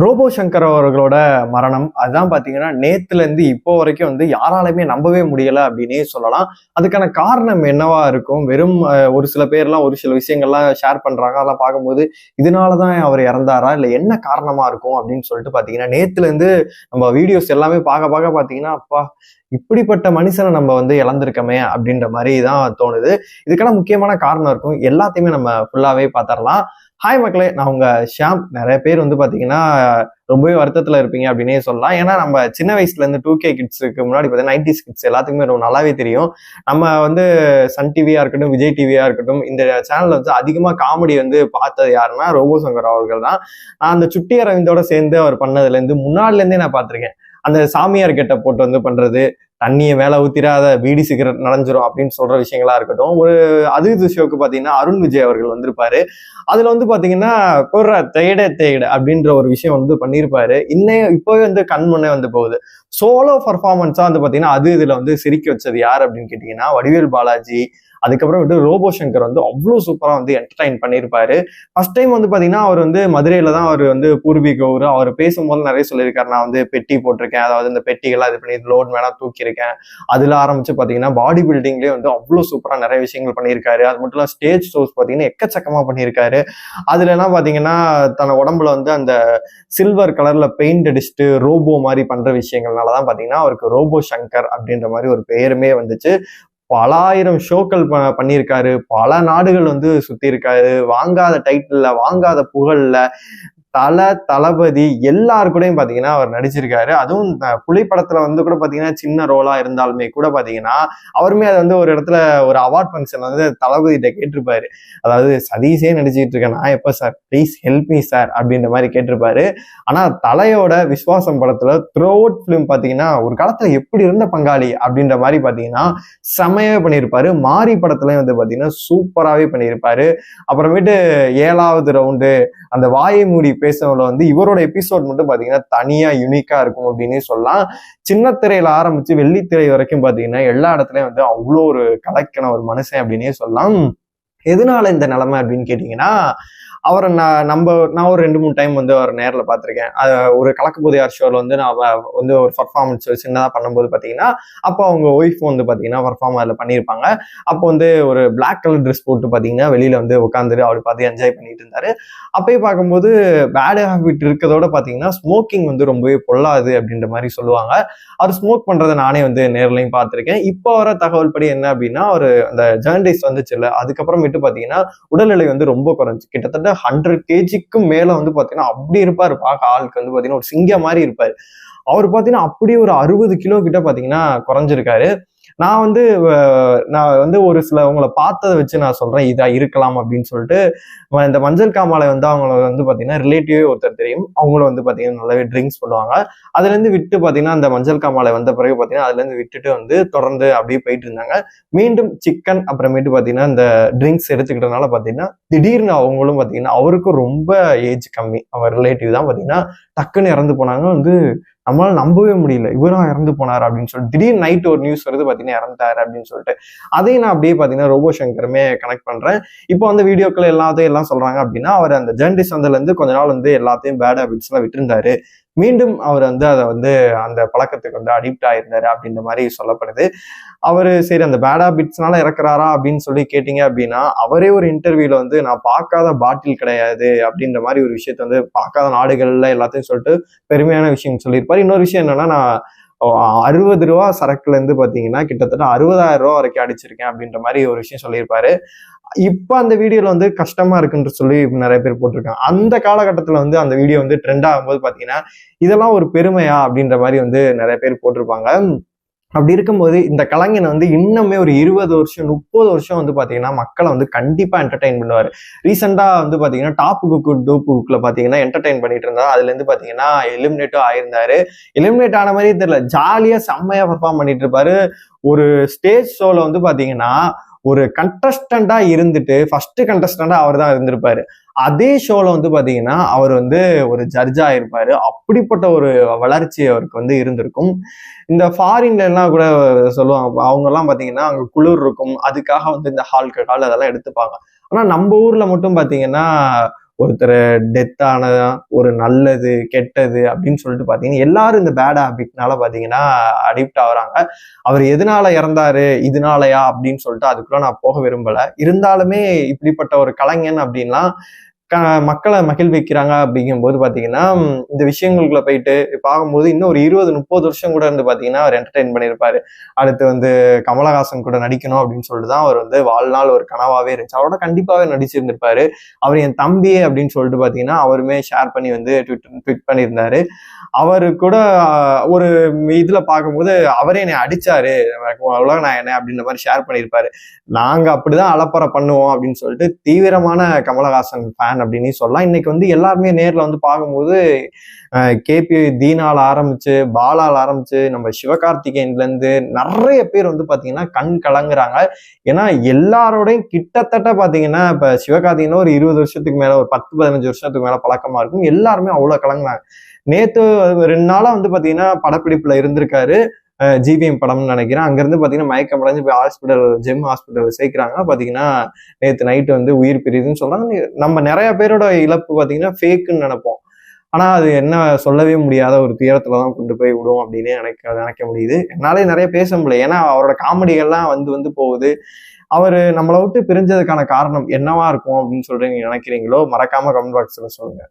Robot Shankar அவர்களோட மரணம் அதுதான் பாத்தீங்கன்னா நேத்துல இருந்து இப்போ வரைக்கும் யாராலுமே நம்பவே முடியல அப்படின்னே சொல்லலாம். அதுக்கான காரணம் என்னவா இருக்கும்? வெறும் ஒரு சில பேர்லாம் ஒரு சில விஷயங்கள்லாம் ஷேர் பண்றாங்க. அதெல்லாம் பார்க்கும்போது இதனாலதான் அவர் இறந்தாரா இல்ல என்ன காரணமா இருக்கும் அப்படின்னு சொல்லிட்டு பாத்தீங்கன்னா நேத்துல இருந்து நம்ம வீடியோஸ் எல்லாமே பார்க்க பாத்தீங்கன்னா அப்பா இப்படிப்பட்ட மனுஷனை நம்ம இழந்திருக்கமே அப்படின்ற மாதிரி தான் தோணுது. இதுக்கான முக்கியமான காரணம் இருக்கும். எல்லாத்தையுமே நம்ம ஃபுல்லாவே பாத்திரலாம். ஹாய் மக்களே, நான் உங்க ஷியாம். நிறைய பேர் பாத்தீங்கன்னா ரொம்பவே வருத்தத்துல இருப்பீங்க அப்படின்னே சொல்லலாம். ஏன்னா நம்ம சின்ன வயசுல இருந்து 2K கிட்ஸுக்கு முன்னாடி பார்த்தீங்கன்னா 90s கிட்ஸ் எல்லாத்துக்குமே ரொம்ப நல்லாவே தெரியும். நம்ம சன் டிவியா இருக்கட்டும், விஜய் டிவியா இருக்கட்டும், இந்த சேனல்ல அதிகமா காமெடி பார்த்தது யாருன்னா ரோபோ சங்கர் அவர்கள் தான். நான் அந்த சுட்டி அரவிந்தோட சேர்ந்து அவர் பண்ணதுல இருந்து முன்னாடில இருந்தே நான் பார்த்திருக்கேன். அந்த சாமியார் கெட்ட போட்டு பண்றது, தண்ணியை மேல ஊத்திராத பீடி சிகரெட் நனைஞ்சிரும் அப்படின்னு சொல்ற விஷயங்களா இருக்கட்டும். ஒரு அதிர்வு ஷோக்கு பாத்தீங்கன்னா அருண் விஜய் அவர்கள் வந்திருப்பாரு. அதுல பாத்தீங்கன்னா குர்ற தேட அப்படின்ற ஒரு விஷயம் பண்ணியிருப்பாரு. இப்பவே கண் முன்னே போகுது. சோலோ பர்ஃபார்மன்ஸா பாத்தீங்கன்னா இதுல சிரிக்க வச்சது யார் அப்படின்னு கேட்டீங்கன்னா வடிவேல் பாலாஜி. அதுக்கப்புறம் ரோபோ சங்கர் அவ்வளவு சூப்பரா என்டர்டைன் பண்ணியிருப்பாரு. ஃபர்ஸ்ட் டைம் பாத்தீங்கன்னா அவர் மதுரையில தான் அவர் பூர்வீக ஊர். அவர் பேசும்போது நிறைய சொல்லியிருக்காரு. நான் பெட்டி போட்டிருக்கேன், அதாவது இந்த பெட்டிகள்லாம் இது பண்ணி லோட் மேனா தூக்கியிருக்கேன். அதுல ஆரம்பிச்சு பாத்தீங்கன்னா பாடி பில்டிங்லயே அவ்வளவு சூப்பரா நிறைய விஷயங்கள் பண்ணியிருக்காரு. அது மட்டும் இல்ல ஸ்டேஜ் ஷோஸ் பாத்தீங்கன்னா எக்கச்சக்கமா பண்ணியிருக்காரு. அதுல எல்லாம் பாத்தீங்கன்னா தன் உடம்புல அந்த சில்வர் கலர்ல பெயிண்ட் அடிச்சுட்டு ரோபோ மாதிரி பண்ற விஷயங்கள்னாலதான் பாத்தீங்கன்னா அவருக்கு ரோபோ சங்கர் அப்படின்ற மாதிரி ஒரு பெயருமே வந்துச்சு. பல ஆயிரம் ஷோக்கள் பண்ணியிருக்காரு. பல நாடுகள் சுத்தி இருக்காரு. வாங்காத டைட்டில்ல, வாங்காத புகழ்ல தளபதி எல்லாரு கூடயும் பாத்தீங்கன்னா அவர் நடிச்சிருக்காரு. அதுவும் புலி படத்துல கூட பாத்தீங்கன்னா சின்ன ரோலா இருந்தாலுமே கூட பாத்தீங்கன்னா அவருமே அது ஒரு இடத்துல ஒரு அவார்ட் ஃபங்க்ஷன் தளபதிட்ட கேட்டிருப்பாரு. அதாவது சதீஷே நடிச்சுட்டு இருக்கேன், நான் எப்ப sir, please help me sir அப்படின்ற மாதிரி கேட்டிருப்பாரு. ஆனா தலையோட விஸ்வாசம் படத்துல த்ரூ அவுட் பிலிம் பாத்தீங்கன்னா ஒரு காலத்துல எப்படி இருந்த பங்காளி அப்படின்ற மாதிரி பாத்தீங்கன்னா செமையாவே பண்ணியிருப்பாரு. மாரி படத்துலயும் பாத்தீங்கன்னா சூப்பராகவே பண்ணியிருப்பாரு. அப்புறமேட்டு 7வது ரவுண்டு அந்த வாயை மூடி பேசுறதுல இவரோட எபிசோட் மட்டும் பாத்தீங்கன்னா தனியா யூனிக்கா இருக்கும் அப்படின்னே சொல்லலாம். சின்ன திரையில ஆரம்பிச்சு வெள்ளித்திரை வரைக்கும் பாத்தீங்கன்னா எல்லா இடத்துலயும் அவ்வளோ ஒரு கலக்கின ஒரு மனுஷன் அப்படின்னே சொல்லலாம். எதனால இந்த நிலைமை அப்படின்னு கேட்டீங்கன்னா அவரை நான் ஒரு 2-3 டைம் அவர் நேரில் பார்த்துருக்கேன். ஒரு கலக்குபோதையார் ஷோவில் நான் ஒரு பர்ஃபார்மன்ஸ் சின்னதாக பண்ணும்போது பார்த்தீங்கன்னா அப்போ அவங்க ஒய்ஃப் பார்த்தீங்கன்னா பர்ஃபார்ம் அதில் பண்ணியிருப்பாங்க. அப்போ ஒரு பிளாக் கலர் ட்ரெஸ் போட்டு பார்த்தீங்கன்னா வெளியில உட்காந்துட்டு அவர் பார்த்து என்ஜாய் பண்ணிட்டு இருந்தாரு. அப்பயே பார்க்கும்போது பேட் ஹேபிட் இருக்கிறதோட பார்த்தீங்கன்னா ஸ்மோக்கிங் ரொம்பவே பொல்லாது அப்படின்ற மாதிரி சொல்லுவாங்க. அவர் ஸ்மோக் பண்றதை நானே நேர்லையும் பார்த்துருக்கேன். இப்போ வர தகவல் படி என்ன அப்படின்னா ஒரு அந்த ஜர்னலிஸ்ட் வந்துச்சு இல்லை, அதுக்கப்புறமேட்டு பார்த்தீங்கன்னா உடல்நிலை ரொம்ப குறைஞ்சு கிட்டத்தட்ட 100 kgக்கு மேல பாத்தீங்கன்னா அப்படி இருப்பாரு. பார்க்க ஆளுக்கு பாத்தீங்கன்னா ஒரு சிங்கம் மாதிரி இருப்பாரு. அவர் பாத்தீங்கன்னா அப்படியே ஒரு 60 கிலோ கிட்ட பாத்தீங்கன்னா குறைஞ்சிருக்காரு. நான் ஒரு சிலவங்களை பார்த்ததை வச்சு நான் சொல்றேன் இதா இருக்கலாம் அப்படின்னு சொல்லிட்டு. இந்த மஞ்சள் காமாலை அவங்கள பாத்தீங்கன்னா ரிலேட்டிவே ஒருத்தர் தெரியும். அவங்களும் பாத்தீங்கன்னா நல்லாவே ட்ரிங்க்ஸ் பண்ணுவாங்க. அதுல இருந்து விட்டு பாத்தீங்கன்னா அந்த மஞ்சள் காமாலை வந்த பிறகு பாத்தீங்கன்னா அதுல இருந்து விட்டுட்டு தொடர்ந்து அப்படியே போயிட்டு இருந்தாங்க. மீண்டும் சிக்கன் அப்புறமேட்டு பாத்தீங்கன்னா இந்த ட்ரிங்க்ஸ் எடுத்துக்கிட்டனால பாத்தீங்கன்னா திடீர்னு அவங்களும் பாத்தீங்கன்னா அவருக்கும் ரொம்ப ஏஜ் கம்மி, அவர் ரிலேட்டிவ் தான் பாத்தீங்கன்னா டக்குன்னு இறந்து போனாங்க. நம்மளால நம்பவே முடியல, இவரும் இறந்து போனார் அப்படின்னு சொல்லிட்டு. திடீர்னு நைட் ஒரு நியூஸ் வருது பாத்தீங்கன்னா இறந்தாரு அப்படின்னு சொல்லிட்டு. அதையும் நான் அப்படியே பாத்தீங்கன்னா ரோபோ சங்கருமே கனெக்ட் பண்றேன். இப்போ வீடியோக்கள் எல்லாம் சொல்றாங்க அப்படின்னா அவர் அந்த ஜர்னலிஸ்ட் இருந்து கொஞ்ச நாள் எல்லாத்தையும் பேட் ஹேபிட்ஸ் எல்லாம் விட்டுருந்தாரு. மீண்டும் அவர் அதை அந்த பழக்கத்துக்கு அடிக்ட் ஆயிருந்தாரு அப்படின்ற மாதிரி சொல்லப்படுது. அவரு சரி அந்த பேட் ஹேபிட்ஸ்னால இறக்குறாரா அப்படின்னு சொல்லி கேட்டீங்க அப்படின்னா அவரே ஒரு இன்டர்வியூல நான் பார்க்காத பாட்டில் கிடையாது அப்படின்ற மாதிரி ஒரு விஷயத்த பார்க்காத நாடுகள்ல எல்லாத்தையும் சொல்லிட்டு பெருமையான விஷயம் சொல்லியிருப்பாரு. இன்னொரு விஷயம் என்னன்னா, நான் 60 ரூபா சரக்குல இருந்து பாத்தீங்கன்னா கிட்டத்தட்ட 60,000 ரூபா வரைக்கும் அடிச்சிருக்கேன் அப்படின்ற மாதிரி ஒரு விஷயம் சொல்லியிருப்பாரு. இப்ப அந்த வீடியோல கஷ்டமா இருக்குன்னு சொல்லி நிறைய பேர் போட்டிருக்காங்க. அந்த காலகட்டத்துல அந்த வீடியோ ட்ரெண்ட் ஆகும்போது பாத்தீங்கன்னா இதெல்லாம் ஒரு பெருமையா அப்படின்ற மாதிரி நிறைய பேர் போட்டிருப்பாங்க. அப்படி இருக்கும்போது இந்த கலைஞன் இன்னுமே ஒரு 20 வருஷம் 30 வருஷம் பாத்தீங்கன்னா மக்களை கண்டிப்பா என்டர்டைன் பண்ணுவாரு. ரீசெண்டா பாத்தீங்கன்னா டாப் குக்கு டூப் குக்ல பாத்தீங்கன்னா என்டர்டைன் பண்ணிட்டு இருந்தாரு. அதுல இருந்து பாத்தீங்கன்னா எலிமினேட்டும் ஆயிருந்தாரு. எலிமினேட் ஆன மாதிரியே தெரியல, ஜாலியா செம்மையா பர்ஃபார்ம் பண்ணிட்டு இருப்பாரு. ஒரு ஸ்டேஜ் ஷோல பாத்தீங்கன்னா ஒரு கண்டஸ்டண்டா இருந்துட்டு ஃபர்ஸ்ட் கண்டஸ்டண்டா அவர் தான் இருந்திருப்பாரு. அதே ஷோல பாத்தீங்கன்னா அவர் ஒரு ஜட்ஜா இருப்பாரு. அப்படிப்பட்ட ஒரு வளர்ச்சி அவருக்கு இருந்திருக்கும். இந்த ஃபாரின்ல எல்லாம் கூட சொல்லுவாங்க, அவங்க எல்லாம் பாத்தீங்கன்னா அங்க குளிர் இருக்கும், அதுக்காக இந்த ஆல்கஹால் அதெல்லாம் எடுத்துப்பாங்க. ஆனா நம்ம ஊர்ல மட்டும் பாத்தீங்கன்னா ஒருத்தர் டெத் ஆனதா, ஒரு நல்லது கெட்டது அப்படின்னு சொல்லிட்டு பாத்தீங்கன்னா எல்லாரும் இந்த பேட் ஹேபிட்னால பாத்தீங்கன்னா அடிக்ட் ஆகுறாங்க. அவர் எதனால இறந்தாரு இதனாலயா அப்படின்னு சொல்லிட்டு அதுக்குள்ள நான் போக விரும்பல. இருந்தாலுமே இப்படிப்பட்ட ஒரு கலைஞன் அப்படின்னா மக்களை மகிழ்விக்கிறாங்க அப்படிங்கும்போது பாத்தீங்கன்னா இந்த விஷயங்களுக்குள்ள போயிட்டு பார்க்கும்போது இன்னும் ஒரு 20-30 வருஷம் கூட இருந்து பாத்தீங்கன்னா அவர் என்டர்டெயின் பண்ணியிருப்பாரு. அடுத்து வந்து கமலஹாசன் கூட நடிக்கணும் அப்படின்னு சொல்லிட்டு தான் அவர் வந்து வாழ்நாள் ஒரு கனவாவே இருந்துச்சு. அவரோட கண்டிப்பாவே நடிச்சிருந்திருப்பாரு. அவர் என் தம்பி அப்படின்னு சொல்லிட்டு பாத்தீங்கன்னா அவருமே ஷேர் பண்ணி வந்து ட்விட் பண்ணியிருந்தாரு. அவரு கூட ஒரு இதுல பார்க்கும்போது அவரே என்னை அடிச்சாரு, உலக நான் என்ன அப்படின்ற மாதிரி ஷேர் பண்ணியிருப்பாரு. நாங்க அப்படிதான் அலப்பறை பண்ணுவோம் அப்படின்னு சொல்லிட்டு தீவிரமான கமலஹாசன் ஃபேன் அப்படின்னு சொல்லலாம். இன்னைக்கு வந்து எல்லாருமே நேர்ல வந்து பார்க்கும்போது கேபி தீனால ஆரம்பிச்சு, பாலால ஆரம்பிச்சு, நம்ம சிவகார்த்திகேயன்ல இருந்து நிறைய பேர் வந்து பாத்தீங்கன்னா கண் கலங்குறாங்க. ஏன்னா எல்லாரோடையும் கிட்டத்தட்ட பாத்தீங்கன்னா இப்ப சிவகார்த்திகேயன் ஒரு 20 வருஷத்துக்கு மேல, ஒரு 10-15 வருஷத்துக்கு மேல பழக்கமா இருக்கும். எல்லாருமே அவ்வளவு கலங்குனாங்க. நேத்து 2 நாளா வந்து பாத்தீங்கன்னா படப்பிடிப்புல இருந்திருக்காரு. ஜிவிஎம் படம்னு நினைக்கிறேன். அங்கிருந்து பாத்தீங்கன்னா மயக்கம் அடைஞ்சு போய் ஹாஸ்பிட்டல், ஜெம் ஹாஸ்பிட்டல் சேர்க்கிறாங்க. பாத்தீங்கன்னா நேத்து நைட்டு வந்து உயிர் பிரியுதுன்னு சொல்றாங்க. நம்ம நிறைய பேரோட இழப்பு பாத்தீங்கன்னா ஃபேக்குன்னு நினைப்போம். ஆனா அது என்ன சொல்லவே முடியாத ஒரு துயரத்துலதான் கொண்டு போய் விடும் அப்படின்னு நினைக்க முடியுது. என்னாலே நிறைய பேச முடியல. ஏன்னா அவரோட காமெடிகள்லாம் வந்து வந்து போகுது. அவரு நம்மளை விட்டு பிரிஞ்சதுக்கான காரணம் என்னவா இருக்கும் அப்படின்னு சொல்லிட்டு நீங்க நினைக்கிறீங்களோ மறக்காம கமெண்ட் பாக்ஸ்ல சொல்லுங்க.